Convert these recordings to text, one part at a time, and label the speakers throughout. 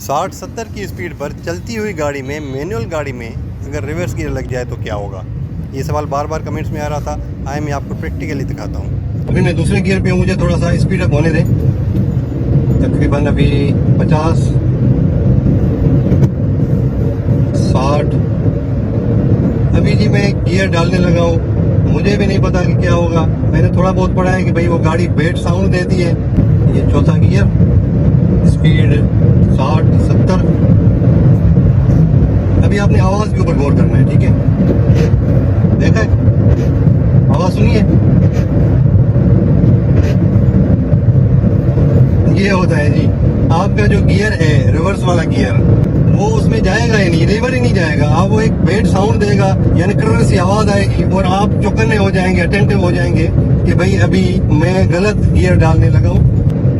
Speaker 1: 60-70 की स्पीड पर चलती हुई गाड़ी में, मैनुअल गाड़ी में अगर रिवर्स गियर लग जाए तो क्या होगा? ये सवाल बार बार कमेंट्स में आ रहा था। आए मैं आपको प्रैक्टिकली दिखाता हूँ। अभी मैं दूसरे गियर पे हूँ, मुझे थोड़ा सा स्पीड अप होने दें। तकरीबन अभी 50, 60। अभी जी मैं गियर डालने लगा हूँ, मुझे भी नहीं पता कि क्या होगा। मैंने थोड़ा बहुत पढ़ा है कि भाई वो गाड़ी बेट साउंड देती है। ये चौथा गियर, स्पीड 60-70। अभी आपने आवाज के ऊपर गौर करना है, ठीक है? देखा है, आवाज सुनिए, ये होता है जी आपका जो गियर है, रिवर्स वाला गियर, वो उसमें जाएगा ही नहीं, रिवर ही नहीं जाएगा। आप वो एक बेट साउंड देगा, यानी कर्र सी आवाज आएगी और आप चौकन्ने हो जाएंगे, अटेंटिव हो जाएंगे कि भाई अभी मैं गलत गियर डालने लगा हूँ,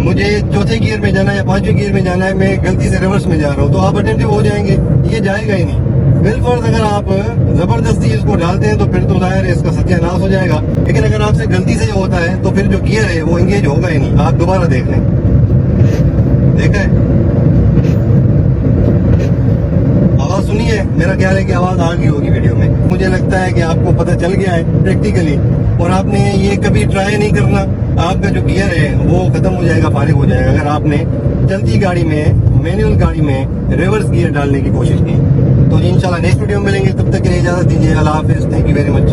Speaker 1: मुझे चौथे गियर में जाना है या पांचवें गियर में जाना है, मैं गलती से रिवर्स में जा रहा हूँ, तो आप अटेंटिव हो जाएंगे। ये जाएगा ही नहीं। बिलफर्ज अगर आप जबरदस्ती इसको डालते हैं तो फिर तो जाहिर है इसका सत्यानाश हो जाएगा। लेकिन अगर आपसे गलती से होता है तो फिर जो गियर है वो एंगेज होगा ही नहीं। आप दोबारा देख लें, देखा है? आवाज सुनिए, मेरा ख्याल है कि आवाज आ गई होगी वीडियो में। मुझे लगता है कि आपको पता चल गया है प्रैक्टिकली, और आपने ये कभी ट्राई नहीं करना। आपका जो गियर है वो खत्म हो जाएगा, फारिग हो जाएगा, अगर आपने चलती गाड़ी में, मैनुअल गाड़ी में रिवर्स गियर डालने की कोशिश की। तो इंशाल्लाह नेक्स्ट वीडियो में मिलेंगे, तब तक के लिए इजाजत दीजिए। अल्लाह हाफिज, थैंक यू वेरी मच।